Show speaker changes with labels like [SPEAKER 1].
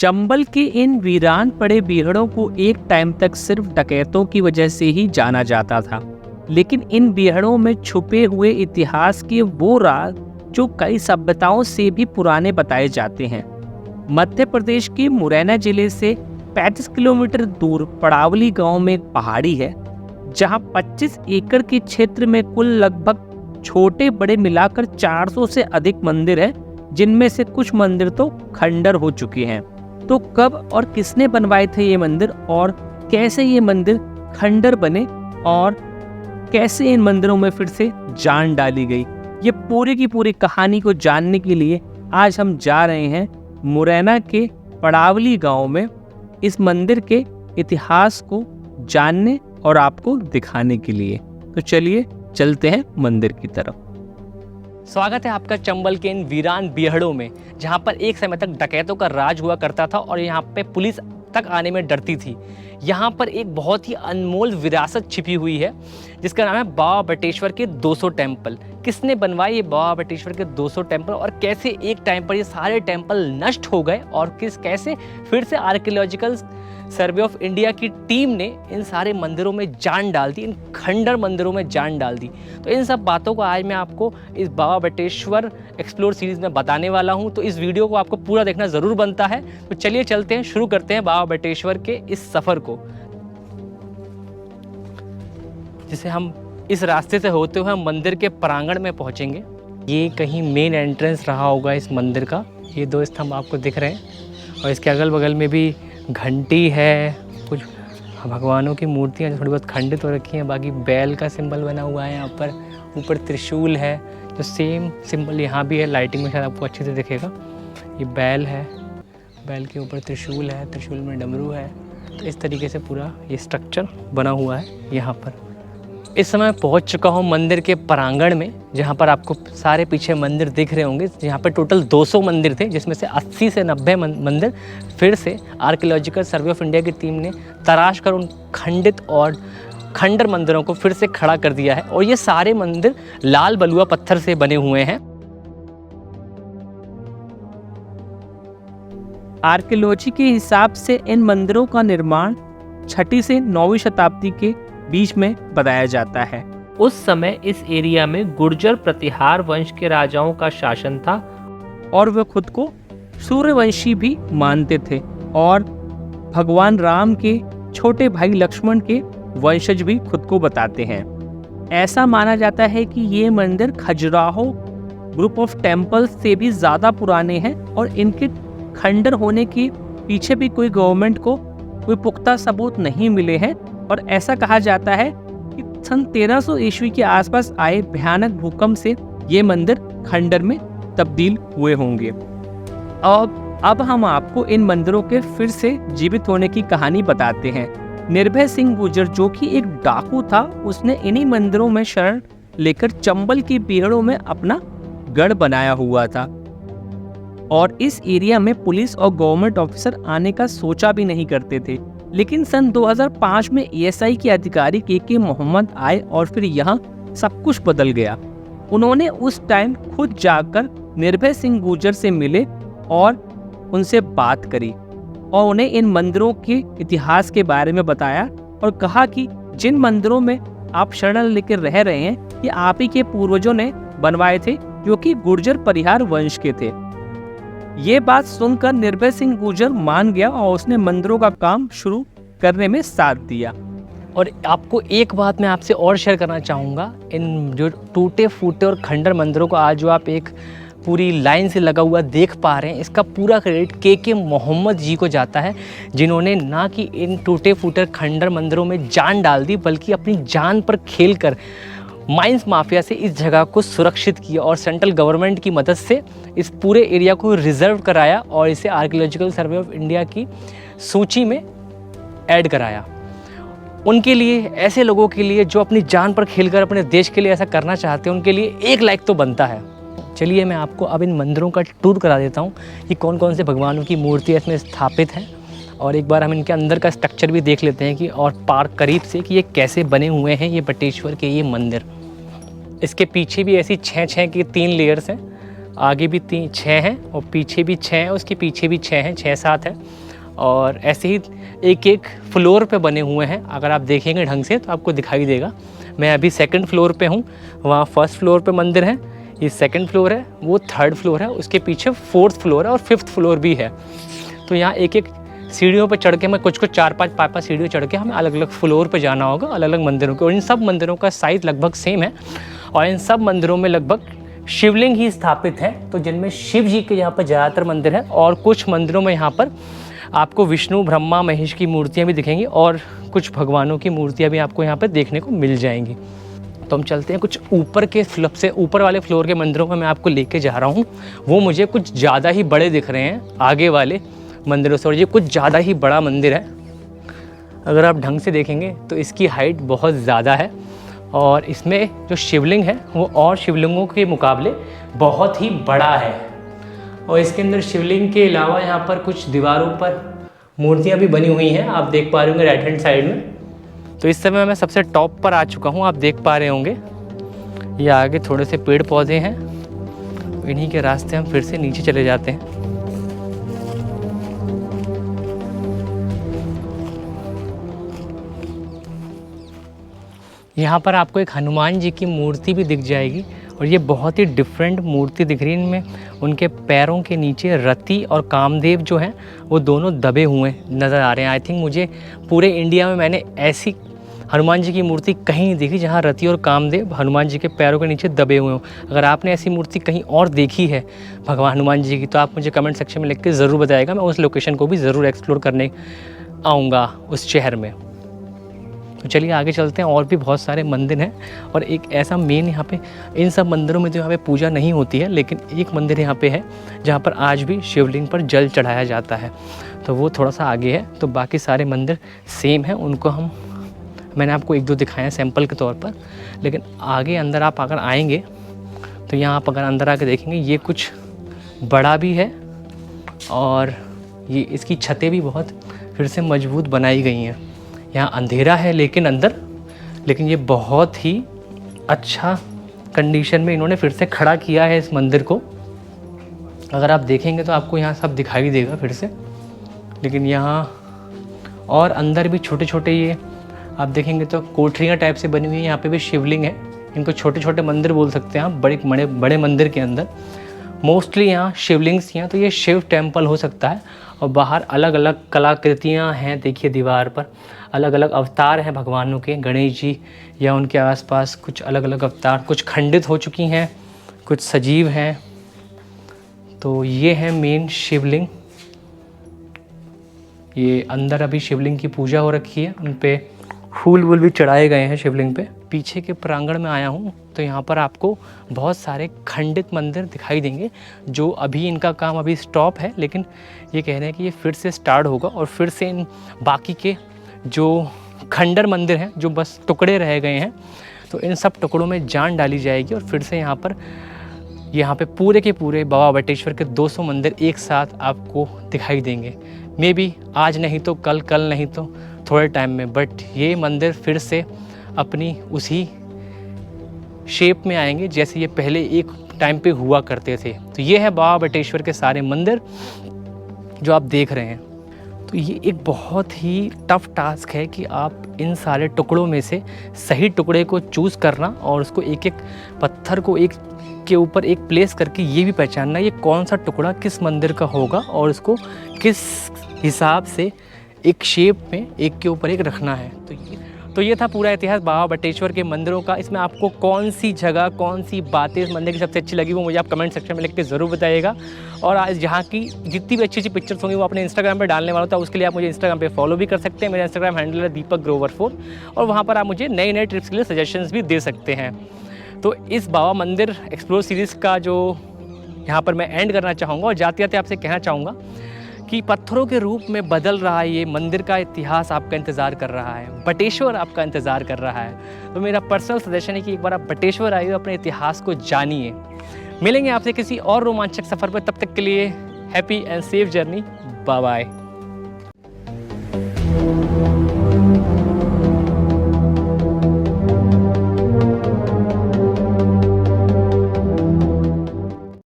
[SPEAKER 1] चंबल के इन वीरान पड़े बीहड़ों को एक टाइम तक सिर्फ डकैतों की वजह से ही जाना जाता था, लेकिन इन बीहड़ों में छुपे हुए इतिहास के वो राज जो कई सभ्यताओं से भी पुराने बताए जाते हैं। मध्य प्रदेश के मुरैना जिले से 35 किलोमीटर दूर पड़ावली गांव में एक पहाड़ी है, जहां 25 एकड़ के क्षेत्र में कुल लगभग छोटे बड़े मिलाकर 400 से अधिक मंदिर हैं, जिनमें से कुछ मंदिर तो खंडर हो चुके हैं। तो कब और किसने बनवाए थे ये मंदिर, और कैसे ये मंदिर खंडर बने, और कैसे इन मंदिरों में फिर से जान डाली गई, ये पूरी की पूरी कहानी को जानने के लिए आज हम जा रहे हैं मुरैना के पड़ावली गांव में, इस मंदिर के इतिहास को जानने और आपको दिखाने के लिए। तो चलिए चलते हैं मंदिर की तरफ।
[SPEAKER 2] स्वागत है आपका चंबल के इन वीरान बीहड़ों में, जहां पर एक समय तक डकैतों का राज हुआ करता था और यहां पे पुलिस तक आने में डरती थी। यहाँ पर एक बहुत ही अनमोल विरासत छिपी हुई है, जिसका नाम है बाबा बटेश्वर के 200 टेम्पल। किसने बनवाए ये बाबा बटेश्वर के 200 टेम्पल, और कैसे एक टाइम पर ये सारे टेम्पल नष्ट हो गए, और कैसे फिर से आर्कियोलॉजिकल सर्वे ऑफ इंडिया की टीम ने इन सारे मंदिरों में जान डाल दी, इन खंडर मंदिरों में जान डाल दी। तो इन सब बातों को आज मैं आपको इस बाबा बटेश्वर एक्सप्लोर सीरीज़ में बताने वाला हूं, तो इस वीडियो को आपको पूरा देखना ज़रूर बनता है। तो चलिए चलते हैं, शुरू करते हैं बाबा बटेश्वर के इस सफ़र को, जिसे हम इस रास्ते से होते हुए हम मंदिर के प्रांगण में पहुंचेंगे। ये कहीं मेन एंट्रेंस रहा होगा इस मंदिर का। ये 2 स्तंभ आपको दिख रहे हैं, और इसके अगल बगल में भी घंटी है, कुछ भगवानों की मूर्तियाँ जो थोड़ी बहुत खंडित हो रखी हैं, बाकी बैल का सिंबल बना हुआ है यहाँ पर। ऊपर त्रिशूल है, जो सेम सिंबल यहाँ भी है, लाइटिंग में शायद आपको अच्छे से दिखेगा। ये बैल है, बैल के ऊपर त्रिशूल है, त्रिशूल में डमरू है। तो इस तरीके से पूरा ये स्ट्रक्चर बना हुआ है यहाँ पर। इस समय पहुँच चुका हूँ मंदिर के प्रांगण में, जहाँ पर आपको सारे पीछे मंदिर दिख रहे होंगे। यहाँ पर टोटल 200 मंदिर थे, जिसमें से 80 से 90 मंदिर फिर से आर्कियोलॉजिकल सर्वे ऑफ इंडिया की टीम ने तराश कर उन खंडित और खंडर मंदिरों को फिर से खड़ा कर दिया है। और ये सारे मंदिर लाल बलुआ पत्थर से बने हुए हैं।
[SPEAKER 1] आर्कियोलॉजी के हिसाब से इन मंदिरों का निर्माण 6वीं से 9वीं शताब्दी के बीच में बताया जाता है। उस समय इस एरिया में गुर्जर प्रतिहार वंश के राजाओं का शासन था, और वे खुद को सूर्यवंशी भी मानते थे, और भगवान राम के छोटे भाई लक्ष्मण के वंशज भी खुद को बताते हैं। ऐसा माना जाता है कि ये मंदिर खजुराहो ग्रुप ऑफ टेम्पल्स से भी ज़्यादा पुराने हैं, और इनके खंडर होने के पीछे भी कोई गवर्नमेंट को कोई पुख्ता सबूत नहीं मिले हैं। और ऐसा कहा जाता है कि सन 1300 ईस्वी के आसपास आए भयानक भूकंप से ये मंदिर खंडर में तब्दील हुए होंगे। अब हम आपको इन मंदिरों के फिर से जीवित होने की कहानी बताते हैं। निर्भय सिंह गुर्जर, जो कि एक डाकू था, उसने इन्हीं मंदिरों में शरण लेकर चंबल की बीहड़ों में अपना गढ़ बनाया हुआ था, और इस एरिया में पुलिस और गवर्नमेंट ऑफिसर आने का सोचा भी नहीं करते थे। लेकिन सन 2005 में एएसआई के अधिकारी के मोहम्मद आए, और फिर यहाँ सब कुछ बदल गया। उन्होंने उस टाइम खुद जाकर निर्भय सिंह गुर्जर से मिले और उनसे बात करी, और उन्हें इन मंदिरों के इतिहास के बारे में बताया, और कहा कि जिन मंदिरों में आप शरण लेकर रह रहे हैं, ये आप ही के पूर्वजों ने बनवाए थे, जो कि गुर्जर परिहार वंश के थे। ये बात सुनकर निर्भय सिंह गुर्जर मान गया, और उसने मंदिरों का काम शुरू करने में साथ दिया।
[SPEAKER 2] और आपको एक बात मैं आपसे और शेयर करना चाहूँगा, इन जो टूटे फूटे और खंडर मंदिरों को आज जो आप एक पूरी लाइन से लगा हुआ देख पा रहे हैं, इसका पूरा क्रेडिट के मोहम्मद जी को जाता है, जिन्होंने ना कि इन टूटे फूटे खंडर मंदिरों में जान डाल दी, बल्कि अपनी जान पर खेलकर माइंस माफिया से इस जगह को सुरक्षित किया, और सेंट्रल गवर्नमेंट की मदद से इस पूरे एरिया को रिजर्व कराया, और इसे आर्कियोलॉजिकल सर्वे ऑफ इंडिया की सूची में ऐड कराया। उनके लिए, ऐसे लोगों के लिए जो अपनी जान पर खेलकर अपने देश के लिए ऐसा करना चाहते हैं, उनके लिए एक लाइक तो बनता है। चलिए मैं आपको अब इन मंदिरों का टूर करा देता हूँ कि कौन कौन से भगवानों की मूर्तियाँ इसमें स्थापित हैं, और एक बार हम इनके अंदर का स्ट्रक्चर भी देख लेते हैं कि और पार्क करीब से कि ये कैसे बने हुए हैं ये बटेश्वर के ये मंदिर। इसके पीछे भी ऐसी 6 के 3 लेयर्स हैं, आगे भी 6 हैं और पीछे भी 6 हैं, उसके पीछे भी 6 हैं, 6-7 हैं। और ऐसे ही एक एक फ्लोर पे बने हुए हैं। अगर आप देखेंगे ढंग से तो आपको दिखाई देगा। मैं अभी 2nd फ्लोर पे हूँ, वहाँ 1st फ्लोर पे मंदिर है, ये 2nd फ्लोर है, वो 3rd फ्लोर है, उसके पीछे 4th फ्लोर है और 5th फ्लोर भी है। तो यहाँ एक एक सीढ़ियों पर चढ़ के हमें कुछ 4-5 सीढ़ियों चढ़ के हमें अलग अलग फ्लोर पे जाना होगा, अलग अलग मंदिरों के। और इन सब मंदिरों का साइज़ लगभग सेम है और इन सब मंदिरों में लगभग शिवलिंग ही स्थापित है। तो जिनमें शिव जी के यहाँ पर ज़्यादातर मंदिर है और कुछ मंदिरों में यहाँ पर आपको विष्णु, ब्रह्मा, महेश की मूर्तियाँ भी दिखेंगी और कुछ भगवानों की मूर्तियाँ भी आपको यहाँ पर देखने को मिल जाएंगी। तो हम चलते हैं कुछ ऊपर के सबसे ऊपर वाले फ्लोर के मंदिरों में मैं आपको लेके जा रहा हूँ। वो मुझे कुछ ज़्यादा ही बड़े दिख रहे हैं आगे वाले मंदिरों से, और ये कुछ ज़्यादा ही बड़ा मंदिर है। अगर आप ढंग से देखेंगे तो इसकी हाइट बहुत ज़्यादा है और इसमें जो शिवलिंग है वो और शिवलिंगों के मुकाबले बहुत ही बड़ा है। और इसके अंदर शिवलिंग के अलावा यहाँ पर कुछ दीवारों पर मूर्तियाँ भी बनी हुई हैं, आप देख पा रहे होंगे राइट हैंड साइड में। तो इस समय मैं सबसे टॉप पर आ चुका हूँ, आप देख पा रहे होंगे। ये आगे थोड़े से पेड़ पौधे हैं, इन्हीं के रास्ते हम फिर से नीचे चले जाते हैं। यहाँ पर आपको एक हनुमान जी की मूर्ति भी दिख जाएगी और ये बहुत ही डिफरेंट मूर्ति दिख रही है। इनमें उनके पैरों के नीचे रति और कामदेव जो हैं वो दोनों दबे हुए नज़र आ रहे हैं। आई थिंक मुझे पूरे इंडिया में मैंने ऐसी हनुमान जी की मूर्ति कहीं नहीं देखी जहाँ रति और कामदेव हनुमान जी के पैरों के नीचे दबे हुए हों। अगर आपने ऐसी मूर्ति कहीं और देखी है भगवान हनुमान जी की तो आप मुझे कमेंट सेक्शन में लिख के ज़रूर बताइएगा। मैं उस लोकेशन को भी ज़रूर एक्सप्लोर करने आऊँगा उस शहर में। तो चलिए आगे चलते हैं, और भी बहुत सारे मंदिर हैं। और एक ऐसा मेन यहाँ पे, इन सब मंदिरों में तो यहाँ पे पूजा नहीं होती है, लेकिन एक मंदिर यहाँ पे है जहाँ पर आज भी शिवलिंग पर जल चढ़ाया जाता है। तो वो थोड़ा सा आगे है। तो बाकी सारे मंदिर सेम हैं, उनको मैंने आपको 1-2 दिखाए हैं सैंपल के तौर पर। लेकिन आगे अंदर आप अगर आएँगे तो यहाँ आप अगर अंदर आके देखेंगे ये कुछ बड़ा भी है और ये इसकी छतें भी बहुत फिर से मजबूत बनाई गई हैं। यहाँ अंधेरा है लेकिन ये बहुत ही अच्छा कंडीशन में इन्होंने फिर से खड़ा किया है इस मंदिर को। अगर आप देखेंगे तो आपको यहाँ सब दिखाई देगा फिर से। लेकिन यहाँ और अंदर भी छोटे छोटे ये आप देखेंगे तो कोठरियाँ टाइप से बनी हुई हैं। यहाँ पे भी शिवलिंग है, इनको छोटे छोटे मंदिर बोल सकते हैं आप। बड़े मंदिर के अंदर मोस्टली यहाँ शिवलिंग्स हैं, तो ये शिव टेम्पल हो सकता है। और बाहर अलग अलग कलाकृतियाँ हैं, देखिए दीवार पर अलग अलग अवतार हैं भगवानों के, गणेश जी या उनके आसपास कुछ अलग अलग अवतार, कुछ खंडित हो चुकी हैं, कुछ सजीव हैं। तो ये है मेन शिवलिंग। ये अंदर अभी शिवलिंग की पूजा हो रखी है, उन पे फूल वूल भी चढ़ाए गए हैं शिवलिंग पे। पीछे के प्रांगण में आया हूँ तो यहाँ पर आपको बहुत सारे खंडित मंदिर दिखाई देंगे, जो अभी इनका काम अभी स्टॉप है, लेकिन ये कह रहे हैं कि ये फिर से स्टार्ट होगा और फिर से इन बाकी के जो खंडर मंदिर हैं, जो बस टुकड़े रह गए हैं, तो इन सब टुकड़ों में जान डाली जाएगी और फिर से यहाँ पे पूरे के पूरे बाबा बटेश्वर के 200 मंदिर एक साथ आपको दिखाई देंगे। मे बी आज नहीं तो कल नहीं तो थोड़े टाइम में, बट ये मंदिर फिर से अपनी उसी शेप में आएंगे जैसे ये पहले एक टाइम पे हुआ करते थे। तो ये है बाबा बटेश्वर के सारे मंदिर जो आप देख रहे हैं। तो ये एक बहुत ही टफ टास्क है कि आप इन सारे टुकड़ों में से सही टुकड़े को चूज़ करना और उसको एक एक पत्थर को एक के ऊपर एक प्लेस करके ये भी पहचानना ये कौन सा टुकड़ा किस मंदिर का होगा और उसको किस हिसाब से एक शेप में एक के ऊपर एक रखना है। तो ये था पूरा इतिहास बाबा बटेश्वर के मंदिरों का। इसमें आपको कौन सी जगह, कौन सी बातें इस मंदिर की सबसे अच्छी लगी वो मुझे आप कमेंट सेक्शन में लिख के ज़रूर बताइएगा। और आज यहाँ की जितनी भी अच्छी अच्छी पिक्चर्स होंगी वो अपने इंस्टाग्राम पे डालने वाला था, उसके लिए आप मुझे इंस्टाग्राम पे फॉलो भी कर सकते हैं। मेरा इंस्टाग्राम हैंडल है दीपक_4 और वहाँ पर आप मुझे नए नए ट्रिप्स के लिए सजेशंस भी दे सकते हैं। तो इस बाबा मंदिर एक्सप्लोर सीरीज़ का जो यहाँ पर मैं एंड करना चाहूँगा और जाते जाते आपसे कहना चाहूँगा कि पत्थरों के रूप में बदल रहा है ये मंदिर का इतिहास आपका इंतज़ार कर रहा है, बटेश्वर आपका इंतज़ार कर रहा है। तो मेरा पर्सनल सजेशन है कि एक बार आप बटेश्वर आइए, अपने इतिहास को जानिए। मिलेंगे आपसे किसी और रोमांचक सफ़र पर, तब तक के लिए happy and safe journey. Bye bye.